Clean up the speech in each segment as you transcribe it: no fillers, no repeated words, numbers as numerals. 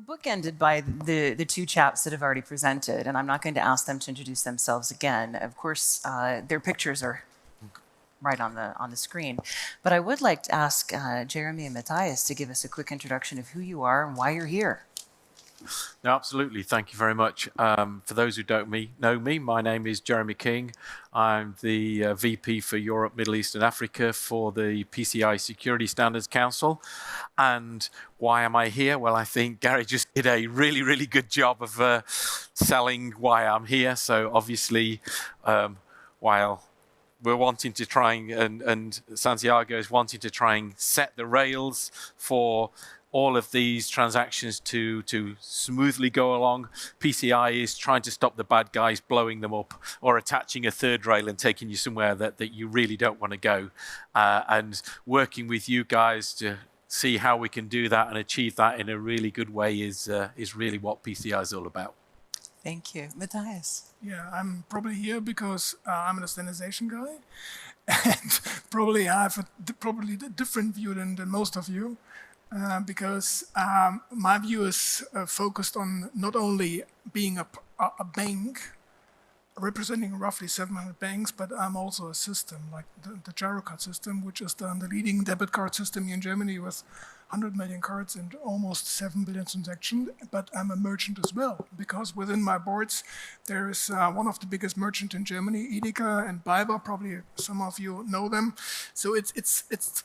We're bookended by the two chaps that have already presented, and I'm not going to ask them to introduce themselves again. Of course, their pictures are right on the screen. But I would like to ask Jeremy and Matthias to give us a quick introduction of who you are and why you're here. No, absolutely. Thank you very much. For those who don't know me, my name is Jeremy King. I'm the VP for Europe, Middle East and Africa for the PCI Security Standards Council. And why am I here? Well, I think Gary just did a really, really good job of selling why I'm here. So obviously, while we're wanting to try and Santiago is wanting to try and set the rails for all of these transactions to smoothly go along. PCI is trying to stop the bad guys blowing them up or attaching a third rail and taking you somewhere that you really don't want to go. And working with you guys to see how we can do that and achieve that in a really good way is really what PCI is all about. Thank you. Matthias. Yeah, I'm probably here because I'm an standardization guy. And probably I have probably a different view than most of you. Because my view is focused on not only being a bank, representing roughly 700 banks, but I'm also a system, like the Girocard system, which is the leading debit card system here in Germany with 100 million cards and almost 7 billion transactions. But I'm a merchant as well, because within my boards, there is one of the biggest merchants in Germany, Edeka and BayWa, probably some of you know them. So it's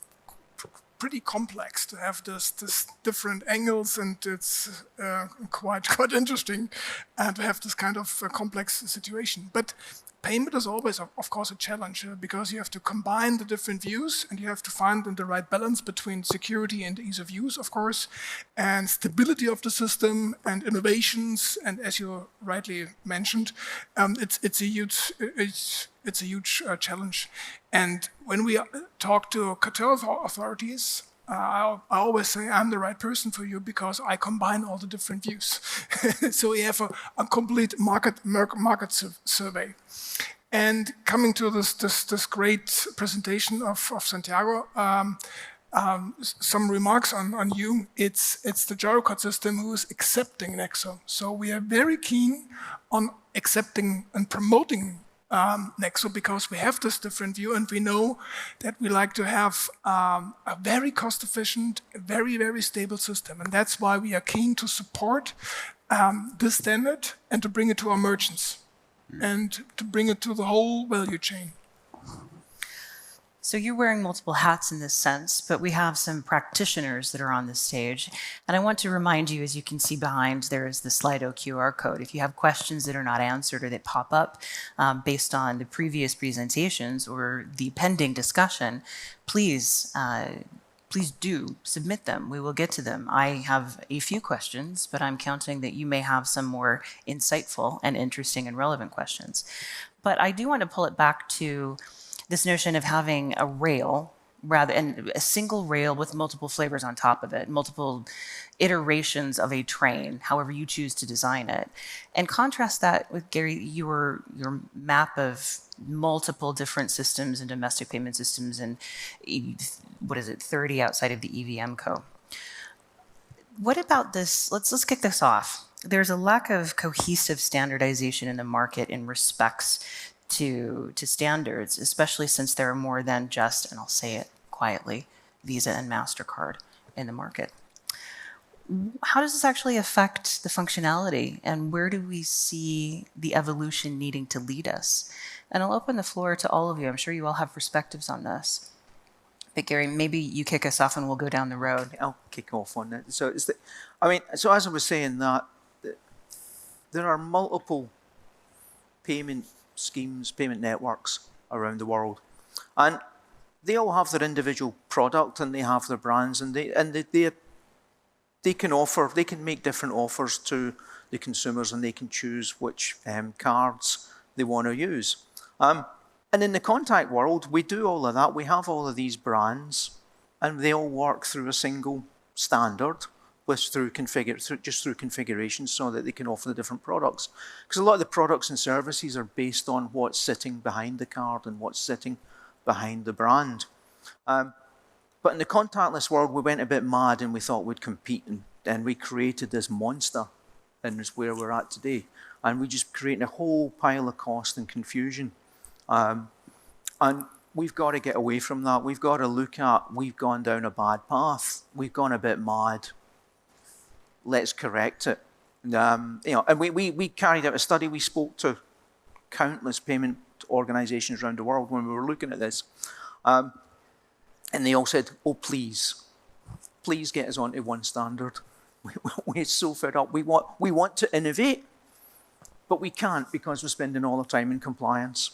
pretty complex to have this different angles, and it's quite interesting to have this kind of complex situation. But payment is always, of course, a challenge because you have to combine the different views and you have to find the right balance between security and ease of use, of course, and stability of the system and innovations. And as you rightly mentioned, it's a huge challenge. And when we talk to cartel authorities, I always say I'm the right person for you because I combine all the different views. So we have a complete market survey. And coming to this great presentation of Santiago, some remarks on you. It's the Girocard system who is accepting Nexo. So we are very keen on accepting and promoting Nexo because we have this different view and we know that we like to have a very cost-efficient, very, very stable system. And that's why we are keen to support this standard and to bring it to our merchants and to bring it to the whole value chain. So you're wearing multiple hats in this sense, but we have some practitioners that are on this stage. And I want to remind you, as you can see behind, there is the Slido QR code. If you have questions that are not answered or that pop up based on the previous presentations or the pending discussion, please do submit them. We will get to them. I have a few questions, but I'm counting that you may have some more insightful and interesting and relevant questions. But I do want to pull it back to this notion of having a rail, and a single rail with multiple flavors on top of it, multiple iterations of a train, however you choose to design it. And contrast that with, Gary, your map of multiple different systems and domestic payment systems and, 30 outside of the EVM co. What about this? Let's kick this off. There's a lack of cohesive standardization in the market in respects to standards, especially since there are more than just, and I'll say it quietly, Visa and MasterCard in the market. How does this actually affect the functionality, and where do we see the evolution needing to lead us? And I'll open the floor to all of you. I'm sure you all have perspectives on this. But Gary, maybe you kick us off and we'll go down the road. I'll kick off on that. So so as I was saying, that there are multiple payment schemes, payment networks around the world, and they all have their individual product and they have their brands, and they can make different offers to the consumers, and they can choose which cards they want to use. And in the contact world, we do all of that. We have all of these brands, and they all work through a single standard, through configuration, so that they can offer the different products. Because a lot of the products and services are based on what's sitting behind the card and what's sitting behind the brand. But in the contactless world, we went a bit mad and we thought we'd compete and and we created this monster, and it's where we're at today. And we just creating a whole pile of cost and confusion. And we've got to get away from that. We've got to look at, we've gone down a bad path. We've gone a bit mad. Let's correct it. And we carried out a study. We spoke to countless payment organizations around the world when we were looking at this. And they all said, oh, please get us onto one standard. We're so fed up. We want to innovate, but we can't because we're spending all our time in compliance.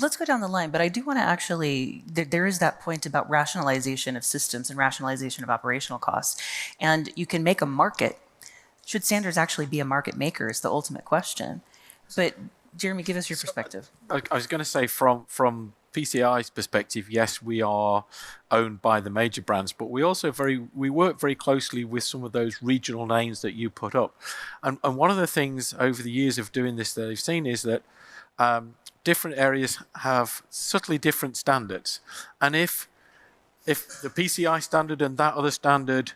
Let's go down the line, but I do want to actually, there is that point about rationalization of systems and rationalization of operational costs. And you can make a market. Should standards actually be a market maker is the ultimate question. But Jeremy, give us your perspective. I was going to say from PCI's perspective, yes, we are owned by the major brands, but we also we work very closely with some of those regional names that you put up. And one of the things over the years of doing this that I've seen is that different areas have subtly different standards. And if the PCI standard and that other standard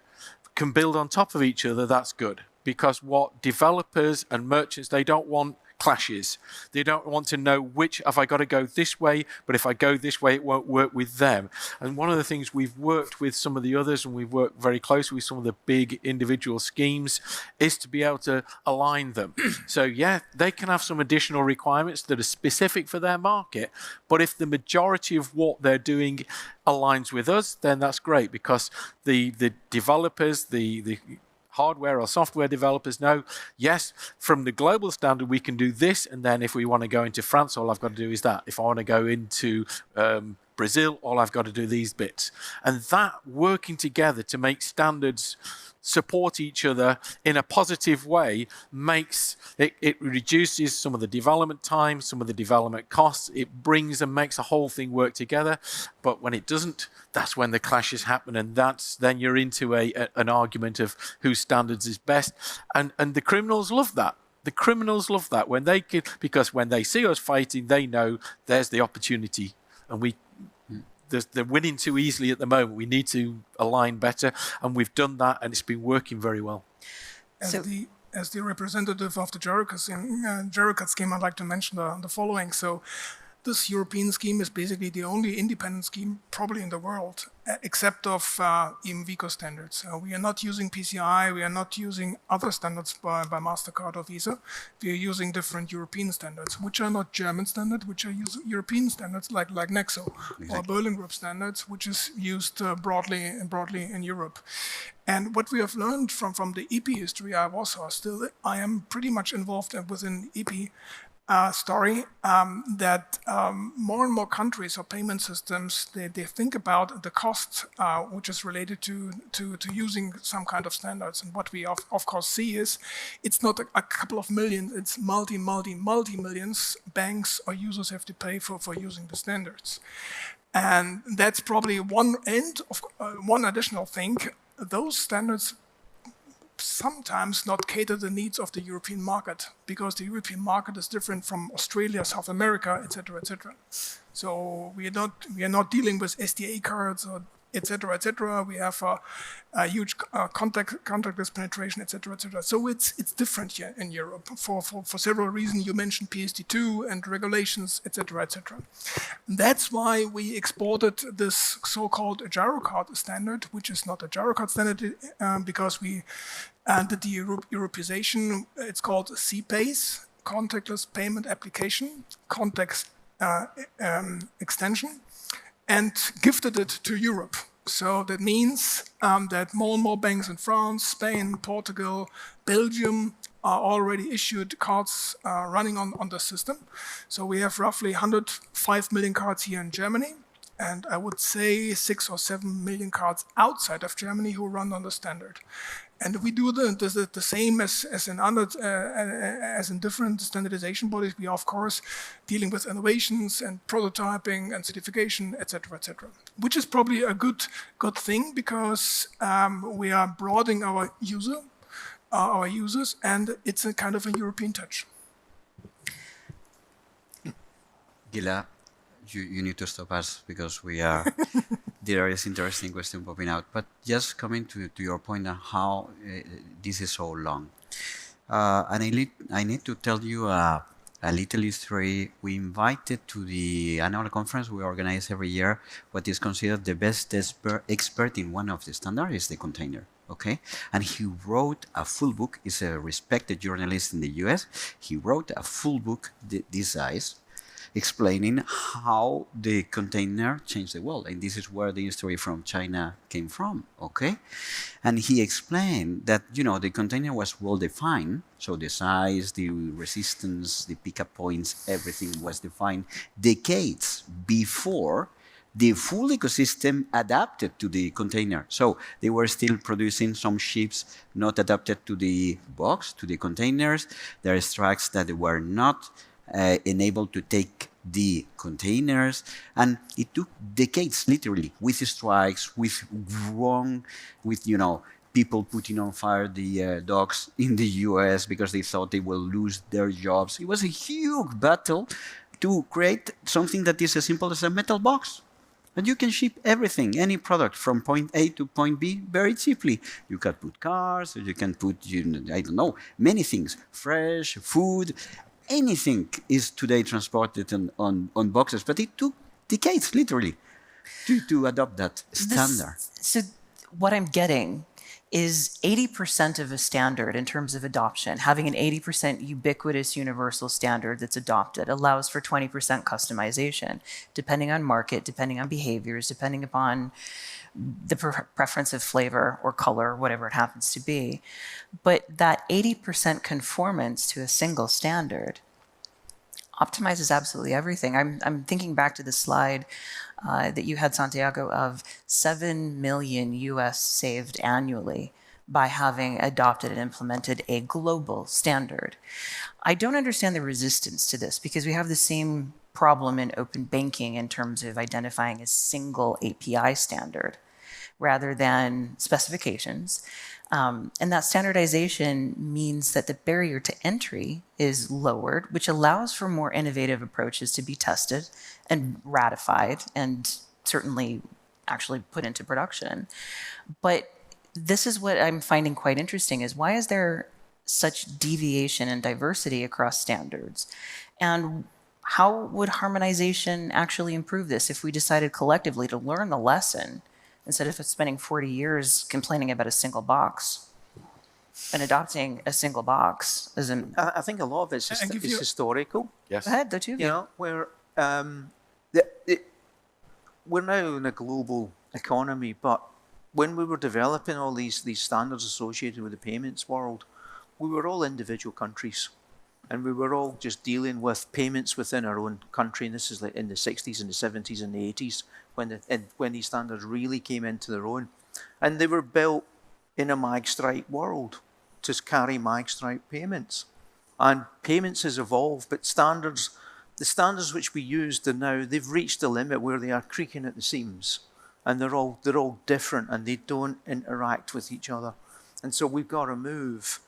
can build on top of each other, that's good. Because what developers and merchants, they don't want clashes. They don't want to know which, have I got to go this way, but if I go this way, it won't work with them. And one of the things we've worked with some of the others, and we've worked very closely with some of the big individual schemes, is to be able to align them. So yeah, they can have some additional requirements that are specific for their market, but if the majority of what they're doing aligns with us, then that's great, because the developers, the hardware or software developers know, yes, from the global standard, we can do this. And then if we want to go into France, all I've got to do is that. If I want to go into Brazil, all I've got to do these bits. And that working together to make standards support each other in a positive way makes it reduces some of the development time, some of the development costs. It brings and makes the whole thing work together. But when it doesn't, that's when the clashes happen, and then you're into an argument of whose standards is best. And the criminals love that. The criminals love that when because when they see us fighting, they know there's the opportunity, and they're winning too easily at the moment. We need to align better, and we've done that, and it's been working very well. As the representative of the JERICOT scheme, I'd like to mention the following. So this European scheme is basically the only independent scheme probably in the world, except of EMVCO standards. We are not using PCI, we are not using other standards by MasterCard or Visa. We are using different European standards, which are not German standards, which are European standards like Nexo, or Berlin Group standards, which is used broadly in Europe. And what we have learned from the EP history, I am pretty much involved within EP story, that more and more countries or payment systems, they think about the cost which is related to using some kind of standards. And what we of course see is it's not a couple of millions, it's multi-millions banks or users have to pay for using the standards. And that's probably one additional thing. Those standards sometimes not cater the needs of the European market, because the European market is different from Australia, South America, etc., etc. So we are not dealing with SDA cards or etc., etc. We have a huge contactless penetration, etc., etc. So it's different here in Europe for several reasons. You mentioned PSD2 and regulations, etc., etc. That's why we exported this so-called GiroCard standard, which is not a GiroCard standard, because we did the Europeization. It's called CPACE, Contactless Payment Application, Context Extension, and gifted it to Europe. So that means that more and more banks in France, Spain, Portugal, Belgium are already issued cards running on the system. So we have roughly 105 million cards here in Germany, and I would say 6 or 7 million cards outside of Germany who run on the standard. And we do the same as in different standardization bodies. We are, of course, dealing with innovations and prototyping and certification, etc., etc. Which is probably a good thing, because we are broadening our users, and it's a kind of a European touch. Ghela, you need to stop us because we are there is interesting question popping out. But just coming to your point on how this is so long. And I need to tell you a little history. We invited to the annual conference we organize every year what is considered the best expert in one of the standards is the container. Okay, and he wrote a full book. He's a respected journalist in the US. He wrote a full book this size, explaining how the container changed the world. And this is where the history from China came from, okay? And he explained that, you know, the container was well defined. So the size, the resistance, the pickup points, everything was defined decades before the full ecosystem adapted to the container. So they were still producing some ships not adapted to the box, to the containers. There are trucks that were not enabled to take the containers, and it took decades, literally, with strikes, with you know, people putting on fire the docks in the US because they thought they will lose their jobs. It was a huge battle to create something that is as simple as a metal box. And you can ship everything, any product from point A to point B very cheaply. You can put cars, or you can put, I don't know, many things, fresh, food. Anything is today transported on boxes, but it took decades, literally, to adopt that standard. So what I'm getting is 80% of a standard in terms of adoption, having an 80% ubiquitous universal standard that's adopted allows for 20% customization, depending on market, depending on behaviors, depending upon the preference of flavor or color, whatever it happens to be. But that 80% conformance to a single standard optimizes absolutely everything. I'm thinking back to the slide that you had, Santiago, of 7 million US saved annually by having adopted and implemented a global standard. I don't understand the resistance to this because we have the same problem in open banking in terms of identifying a single API standard rather than specifications. And that standardization means that the barrier to entry is lowered, which allows for more innovative approaches to be tested and ratified and certainly actually put into production. But this is what I'm finding quite interesting is why is there such deviation and diversity across standards? And how would harmonization actually improve this if we decided collectively to learn the lesson instead of spending 40 years complaining about a single box and adopting a single box as an... I think a lot of it's historical. Yes. Go ahead, the two of you. You know, where we're now in a global economy, but when we were developing all these standards associated with the payments world, we were all individual countries. And we were all just dealing with payments within our own country. And this is like in the 60s and the 70s and the 80s when these standards really came into their own. And they were built in a magstripe world to carry magstripe payments. And payments has evolved, but the standards which we used are now, they've reached a limit where they are creaking at the seams. And they're all different and they don't interact with each other. And so we've got to move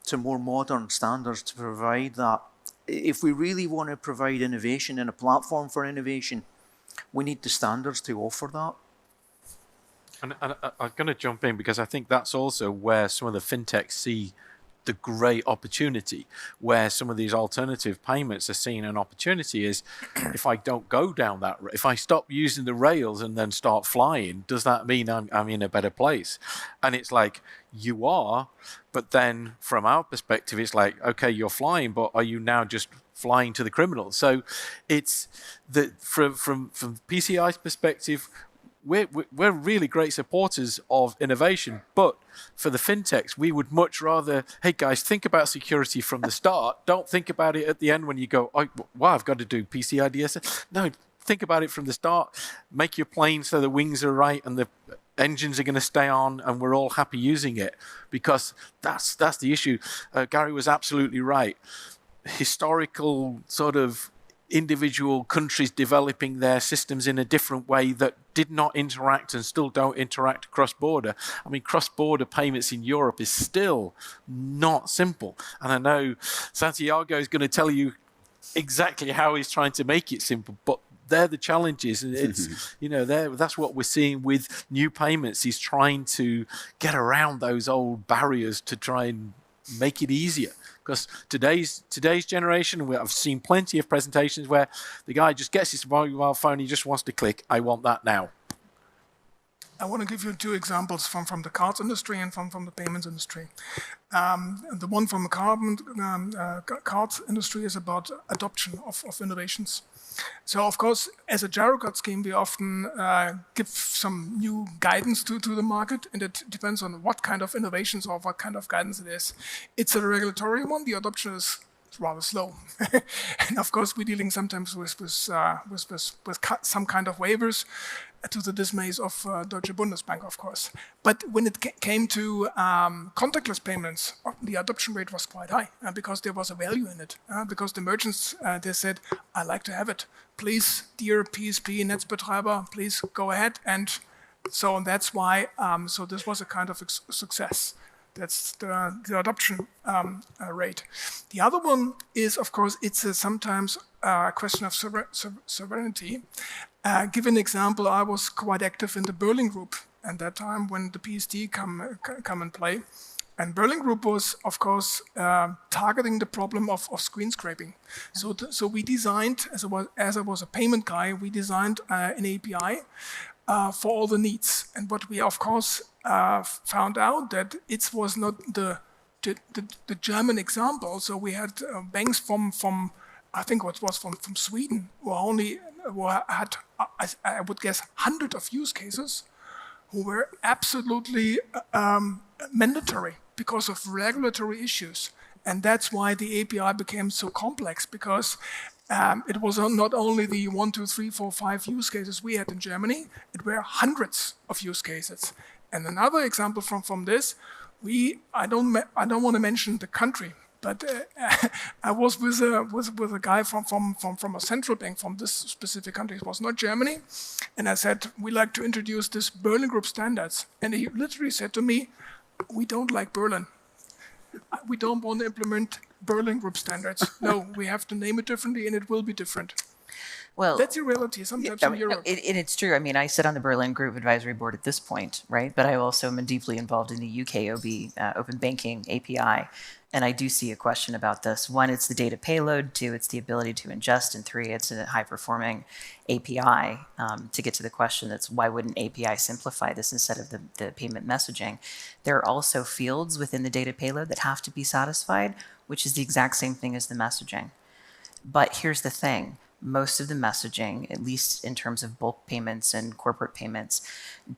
to more modern standards to provide that. If we really want to provide innovation and a platform for innovation, we need the standards to offer that. And I'm going to jump in because I think that's also where some of the fintechs see the great opportunity, where some of these alternative payments are seeing an opportunity is if I don't go down that, if I stop using the rails and then start flying, does that mean I'm in a better place? And it's like, you are, but then from our perspective, it's like, okay, you're flying, but are you now just flying to the criminals? So it's from PCI's perspective, we're really great supporters of innovation, but for the fintechs, we would much rather, hey guys, think about security from the start. Don't think about it at the end when you go, oh, wow, I've got to do PCI DSS. No, think about it from the start. Make your plane so the wings are right and the engines are going to stay on and we're all happy using it, because that's the issue. Gary was absolutely right. Historical sort of individual countries developing their systems in a different way that did not interact and still don't interact cross-border. I mean, cross-border payments in Europe is still not simple. And I know Santiago is going to tell you exactly how he's trying to make it simple, but they're the challenges, and it's that's what we're seeing with new payments, is trying to get around those old barriers to try and make it easier. Because today's generation, I've seen plenty of presentations where the guy just gets his mobile phone, he just wants to click, I want that now. I want to give you two examples from the cards industry and from the payments industry. The one from the cards industry is about adoption of innovations. So, of course, as a gyro card scheme, we often give some new guidance to the market, and it depends on what kind of innovations or what kind of guidance it is. It's a regulatory one. The adoption is rather slow. And of course, we're dealing sometimes with some kind of waivers, to the dismays of Deutsche Bundesbank, of course. But when it came to contactless payments, the adoption rate was quite high because there was a value in it. Because the merchants, they said, I like to have it. Please, dear PSP Netzbetreiber, please go ahead. And so that's why, so this was a kind of success. That's the adoption rate. The other one is, of course, it's sometimes a question of sovereignty. Give an example, I was quite active in the Berlin Group at that time when the PSD come in play. And Berlin Group was, of course, targeting the problem of screen scraping. So we designed, as I was a payment guy, we designed an API for all the needs. And what we, of course, found out that it was not the German example. So we had banks from I think what was from Sweden who had, I would guess, hundreds of use cases who were absolutely mandatory because of regulatory issues. And that's why the API became so complex, because it was not only the 1, 2, 3, 4, 5 use cases we had in Germany, it were hundreds of use cases. And another example from this, I don't want to mention the country, but I was with a guy from a central bank from this specific country. It was not Germany. And I said, we like to introduce this Berlin Group standards. And he literally said to me, we don't like Berlin. We don't want to implement Berlin Group standards. No, we have to name it differently, and it will be different. Well, that's the reality sometimes in Europe. It's true. I mean, I sit on the Berlin Group Advisory Board at this point, right? But I also am deeply involved in the UK Open Banking API. And I do see a question about this. 1, it's the data payload. 2, it's the ability to ingest. And 3, it's a high-performing API. To get to the question, that's why wouldn't API simplify this instead of the payment messaging? There are also fields within the data payload that have to be satisfied, which is the exact same thing as the messaging. But here's the thing. Most of the messaging, at least in terms of bulk payments and corporate payments,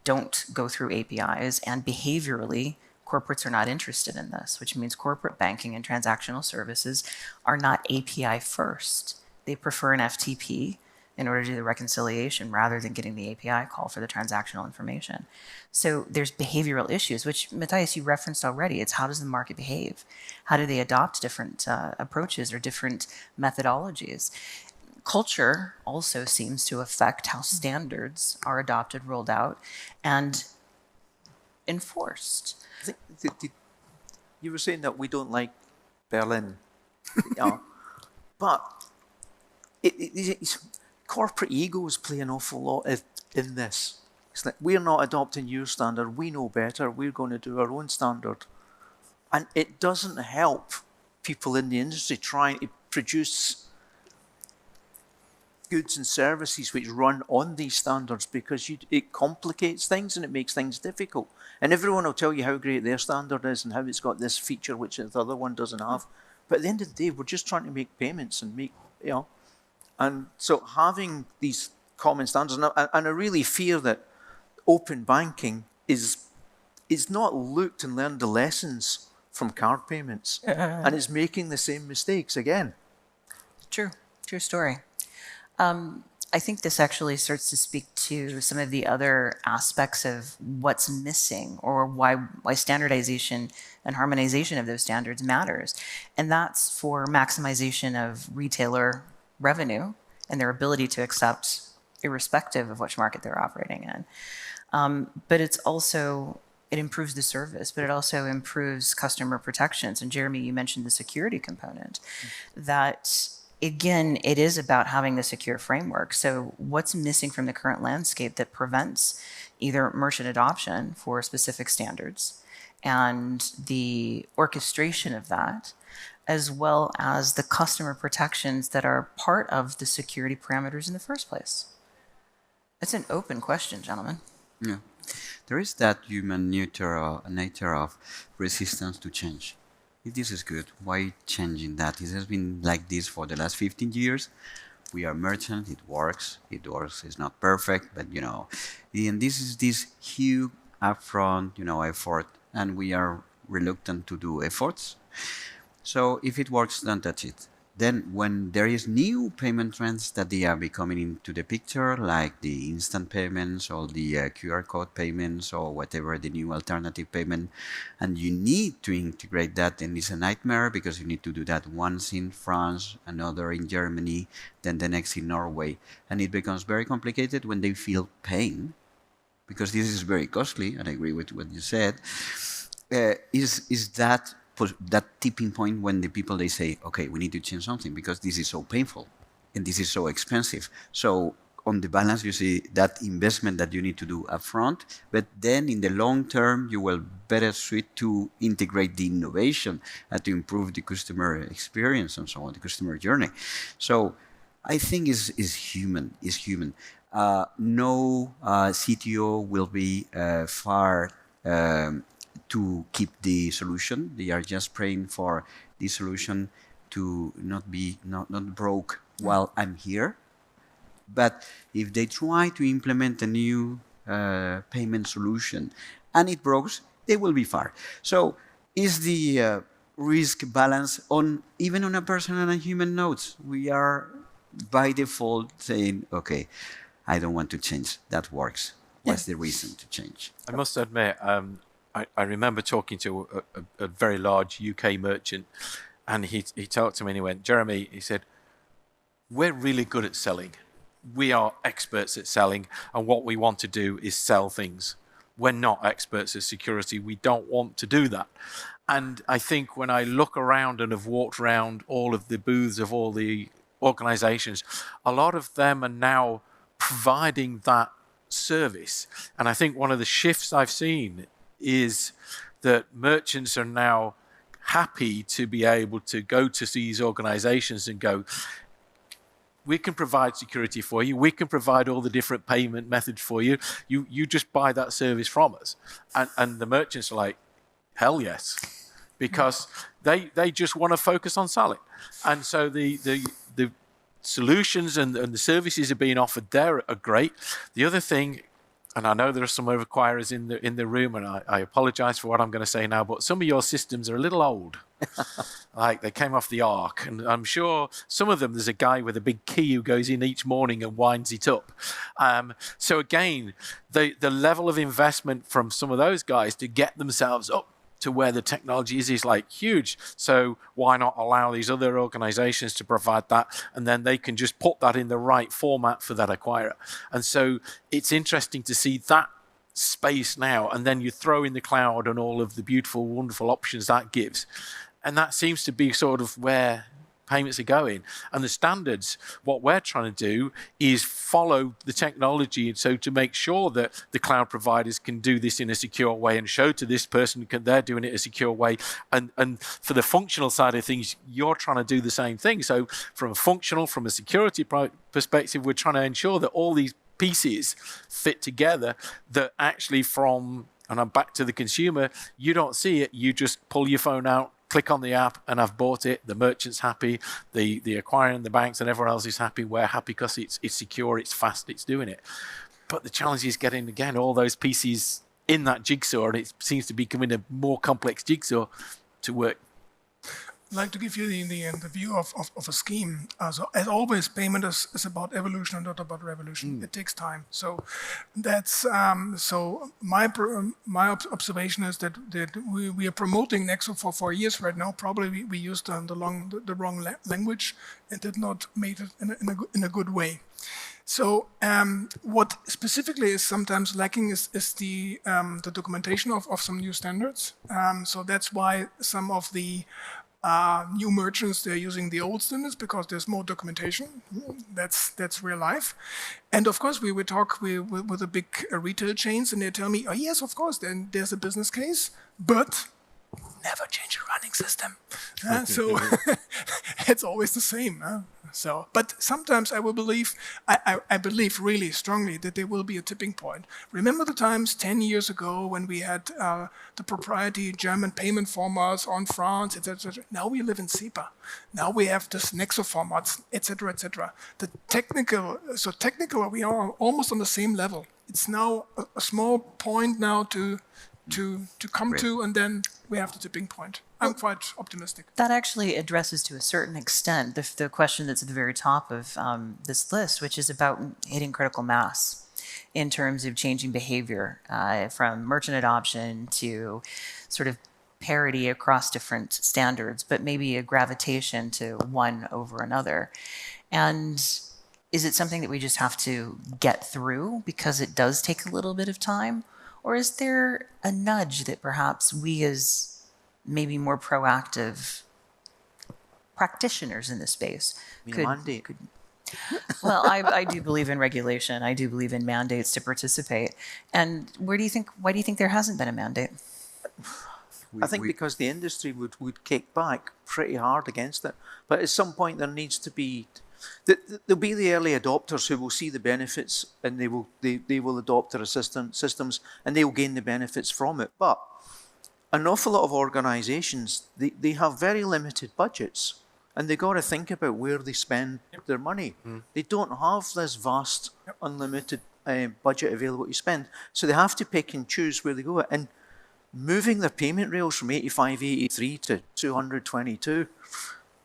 don't go through APIs, and behaviorally, corporates are not interested in this, which means corporate banking and transactional services are not API first. They prefer an FTP in order to do the reconciliation rather than getting the API call for the transactional information. So there's behavioral issues, which, Matthias, you referenced already. It's how does the market behave? How do they adopt different approaches or different methodologies? Culture also seems to affect how standards are adopted, rolled out, and enforced. I think you were saying that we don't like Berlin, but it's corporate egos play an awful lot in this. It's like, we're not adopting your standard, we know better, we're going to do our own standard. And it doesn't help people in the industry trying to produce goods and services which run on these standards, because it complicates things and it makes things difficult. And everyone will tell you how great their standard is and how it's got this feature which the other one doesn't have. But at the end of the day, we're just trying to make payments and make, And so having these common standards, and I really fear that open banking is not looked and learned the lessons from card payments, and is making the same mistakes again. True story. I think this actually starts to speak to some of the other aspects of what's missing, or why standardization and harmonization of those standards matters. And that's for maximization of retailer revenue and their ability to accept irrespective of which market they're operating in. But it's also, it improves the service, but it also improves customer protections. And Jeremy, you mentioned the security component, that again, it is about having the secure framework. So what's missing from the current landscape that prevents either merchant adoption for specific standards and the orchestration of that, as well as the customer protections that are part of the security parameters in the first place? It's an open question, gentlemen. Yeah. There is that human nature of resistance to change. If this is good, why changing that? It has been like this for the last 15 years. We are merchant, it works, it's not perfect, but and this is this huge upfront, effort, and we are reluctant to do efforts. So if it works, don't touch it. Then when there is new payment trends that they are becoming into the picture, like the instant payments or the QR code payments or whatever the new alternative payment, and you need to integrate that, and it's a nightmare because you need to do that once in France, another in Germany, then the next in Norway. And it becomes very complicated when they feel pain, because this is very costly, and I agree with what you said, is that tipping point when the people, they say, okay, we need to change something because this is so painful and this is so expensive. So on the balance, you see that investment that you need to do upfront, but then in the long term, you will better suit to integrate the innovation and to improve the customer experience and so on, the customer journey. So I think is human. No CTO will be far to keep the solution. They are just praying for the solution to not be not broke while I'm here. But if they try to implement a new payment solution and it breaks, they will be far. So is the risk balance even on a personal and human notes? We are by default saying, okay, I don't want to change. That works. What's the reason to change? I must admit, I remember talking to a very large UK merchant, and he talked to me and he went, Jeremy, he said, we're really good at selling. We are experts at selling, and what we want to do is sell things. We're not experts at security. We don't want to do that. And I think when I look around and have walked around all of the booths of all the organizations, a lot of them are now providing that service. And I think one of the shifts I've seen is that merchants are now happy to be able to go to these organizations and go, we can provide security for you. We can provide all the different payment methods for you. You just buy that service from us. And the merchants are like, hell yes, because they just want to focus on selling. And so the solutions and the services are being offered there are great. The other thing, and I know there are some overacquirers in the room, and I apologize for what I'm going to say now, but some of your systems are a little old. Like they came off the ark, and I'm sure some of them, there's a guy with a big key who goes in each morning and winds it up. So again, the level of investment from some of those guys to get themselves up to where the technology is like huge. So why not allow these other organizations to provide that, and then they can just put that in the right format for that acquirer. And so it's interesting to see that space now, and then you throw in the cloud and all of the beautiful, wonderful options that gives. And that seems to be sort of where payments are going. And the standards, what we're trying to do is follow the technology, and so to make sure that the cloud providers can do this in a secure way and show to this person they're doing it a secure way. And for the functional side of things, you're trying to do the same thing. So from a security perspective, we're trying to ensure that all these pieces fit together, that actually and I'm back to the consumer, you don't see it, you just pull your phone out, click on the app, and I've bought it. The merchant's happy, the acquiring, the banks, and everyone else is happy. We're happy because it's secure, it's fast, it's doing it. But the challenge is getting, again, all those pieces in that jigsaw, and it seems to be becoming a more complex jigsaw to work. I'd like to give you the view of a scheme. So as always, payment is about evolution and not about revolution. It takes time. So that's so my observation is that we are promoting Nexo for 4 years right now. Probably we used the wrong language and did not make it in a good way. So what specifically is sometimes lacking is the documentation of some new standards. So that's why some of the New merchants, they're using the old standards because there's more documentation. That's real life. And of course, we would talk with the big retail chains, and they tell me, oh yes, of course, then there's a business case, but never change a running system. So it's always the same. So, but sometimes I believe really strongly that there will be a tipping point. Remember the times 10 years ago when we had the proprietary German payment formats on France, etc. Now we live in SEPA. Now we have this Nexo formats, etc., etc. The technical, we are almost on the same level. It's now a small point now to come to, and then we have the tipping point. I'm quite optimistic. That actually addresses to a certain extent the question that's at the very top of this list, which is about hitting critical mass in terms of changing behavior from merchant adoption to sort of parity across different standards, but maybe a gravitation to one over another. And is it something that we just have to get through because it does take a little bit of time? Or is there a nudge that perhaps we as maybe more proactive practitioners in this space Mandate. Well, I do believe in regulation. I do believe in mandates to participate. And why do you think there hasn't been a mandate? I think because the industry would kick back pretty hard against it. But at some point there needs to be, there'll be the early adopters who will see the benefits, and they will adopt their systems, and they will gain the benefits from it. But an awful lot of organisations, they have very limited budgets, and they got to think about where they spend their money. They don't have this vast, unlimited budget available to spend, so they have to pick and choose where they go. And moving their payment rails from 85, 83 to 222,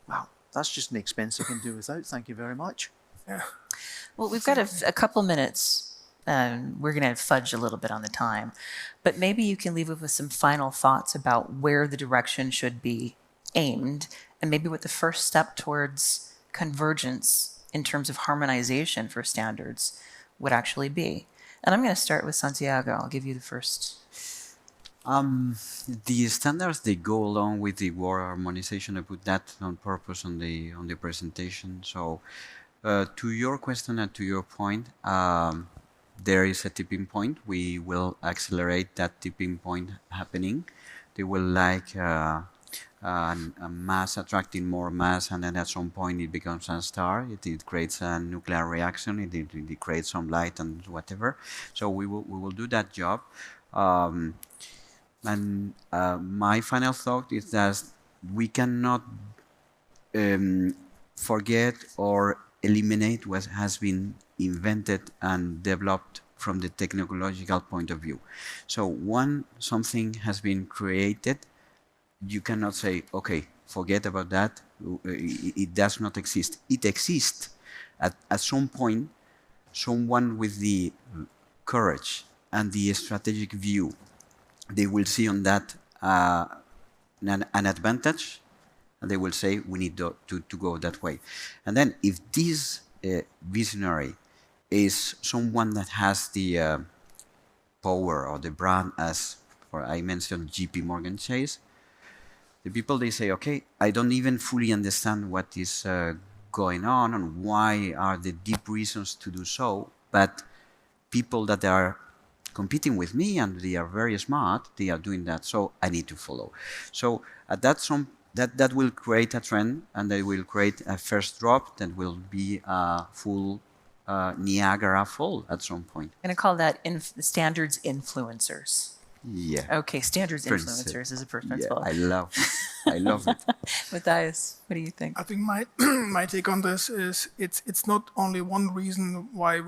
wow, that's just an expense I can do without. Thank you very much. Yeah. Well, we've got a couple minutes. We're going to fudge a little bit on the time. But maybe you can leave us with some final thoughts about where the direction should be aimed, and maybe what the first step towards convergence in terms of harmonization for standards would actually be. And I'm going to start with Santiago. I'll give you the first. The standards, they go along with the word harmonization. I put that on purpose on the presentation. So to your question and to your point, there is a tipping point. We will accelerate that tipping point happening. They will like a mass attracting more mass, and then at some point it becomes a star. It creates a nuclear reaction. It creates some light and whatever. So we will do that job. And my final thought is that we cannot forget or eliminate what has been invented and developed from the technological point of view. So when something has been created, you cannot say, okay, forget about that. It does not exist. It exists. At some point, someone with the courage and the strategic view, they will see on that an advantage, and they will say, we need to go that way. And then if this visionary is someone that has the power or the brand, as for I mentioned JP Morgan Chase, the people, they say, okay, I don't even fully understand what is going on and why are the deep reasons to do so, but people that are competing with me and they are very smart, they are doing that, so I need to follow. So at that will create a trend, and they will create a first drop that will be a full Niagara fall at some point. I'm going to call that standards influencers. Yeah. Okay, standards influencers is a principle. Yeah, I love it. Matthias, what do you think? I think my take on this is it's not only one reason why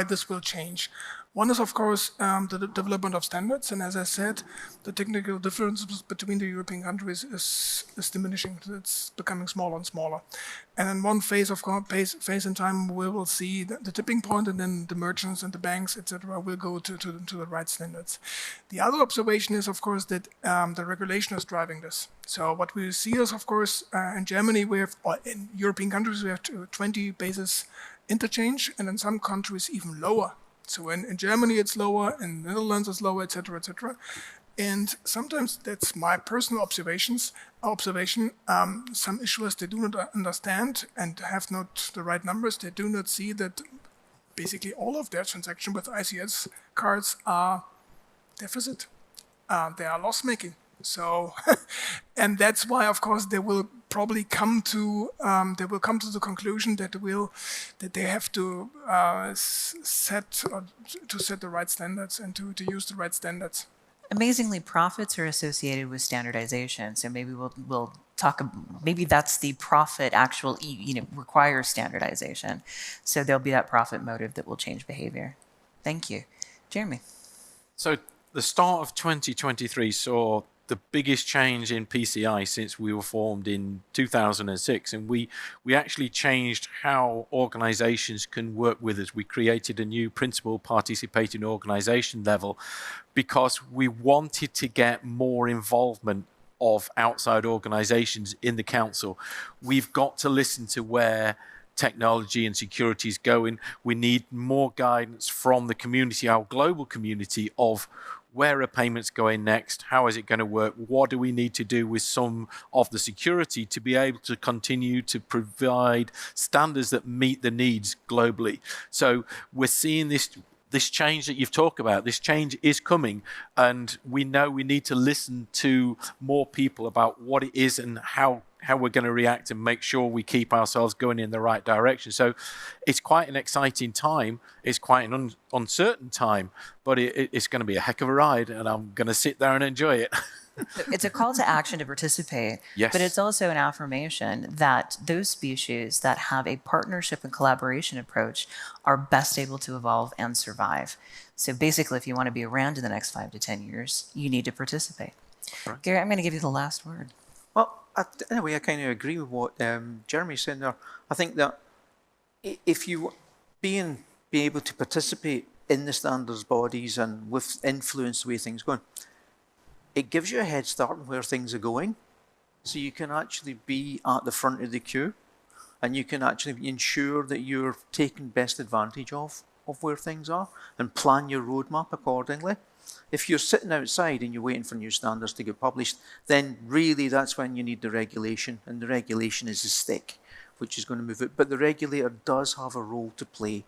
this will change. One is, of course, the development of standards, and as I said, the technical differences between the European countries is diminishing. It's becoming smaller and smaller. And in one phase in time, we will see the tipping point, and then the merchants and the banks, etc., will go to the right standards. The other observation is, of course, that the regulation is driving this. So what we see is, of course, in Germany, or in European countries, we have 20 basis interchange, and in some countries even lower. So in Germany it's lower, in the Netherlands it's lower, etc., etc. And sometimes that's my personal observation. Some issuers, they do not understand and have not the right numbers. They do not see that basically all of their transactions with ICS cards are deficit. They are loss-making. So, and that's why, of course, they will probably come to the conclusion that they have to set the right standards and to use the right standards. Amazingly, profits are associated with standardization. So maybe we'll talk. Maybe that's the profit actual requires standardization. So there'll be that profit motive that will change behavior. Thank you, Jeremy. So the start of 2023 saw the biggest change in PCI since we were formed in 2006, and we actually changed how organizations can work with us. We created a new principal participating organization level because we wanted to get more involvement of outside organizations in the council. We've got to listen to where technology and security is going. We need more guidance from the community, our global community, of where are payments going next? How is it going to work? What do we need to do with some of the security to be able to continue to provide standards that meet the needs globally? So we're seeing this change that you've talked about. This change is coming, and we know we need to listen to more people about what it is and how we're going to react and make sure we keep ourselves going in the right direction. So it's quite an exciting time. It's quite an uncertain time, but it's going to be a heck of a ride, and I'm going to sit there and enjoy it. It's a call to action to participate, Yes. but it's also an affirmation that those species that have a partnership and collaboration approach are best able to evolve and survive. So basically, if you want to be around in the next 5 to 10 years, you need to participate. Right. Gary, I'm going to give you the last word. Well, anyway, I kind of agree with what Jeremy's saying there. I think that if you be able to participate in the standards bodies and with influence the way things are going, it gives you a head start on where things are going. So you can actually be at the front of the queue, and you can actually ensure that you're taking best advantage of where things are and plan your roadmap accordingly. If you're sitting outside and you're waiting for new standards to get published, then really that's when you need the regulation, and the regulation is a stick which is going to move it. But the regulator does have a role to play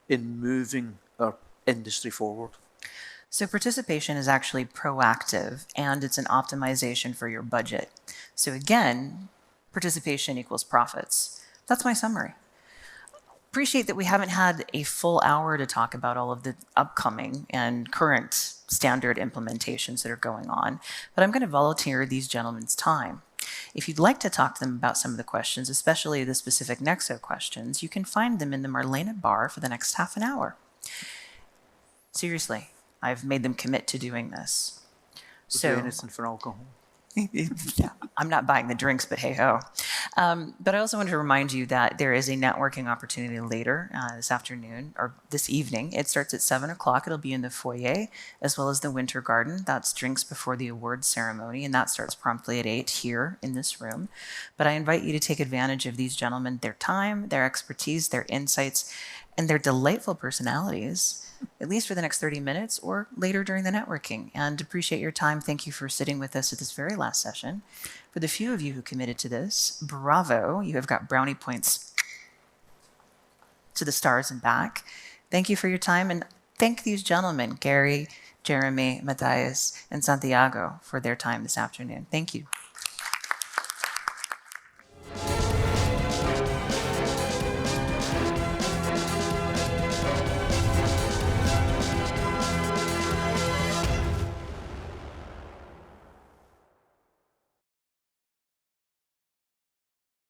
in moving our industry forward. So participation is actually proactive, and it's an optimization for your budget. So again, participation equals profits. That's my summary. Appreciate that we haven't had a full hour to talk about all of the upcoming and current standard implementations that are going on, but I'm going to volunteer these gentlemen's time. If you'd like to talk to them about some of the questions, especially the specific Nexo questions, you can find them in the Marlena bar for the next half an hour. Seriously, I've made them commit to doing this. So anything for alcohol. Yeah, I'm not buying the drinks, but hey ho. But I also want to remind you that there is a networking opportunity later this afternoon or this evening. It starts at 7 o'clock. It'll be in the foyer as well as the Winter Garden. That's drinks before the awards ceremony, and that starts promptly at 8 here in this room. But I invite you to take advantage of these gentlemen, their time, their expertise, their insights, and their delightful personalities, at least for the next 30 minutes or later during the networking. And appreciate your time. Thank you for sitting with us at this very last session. For the few of you who committed to this, bravo. You have got brownie points to the stars and back. Thank you for your time, and thank these gentlemen, Gary, Jeremy, Matthias, and Santiago, for their time this afternoon. Thank you.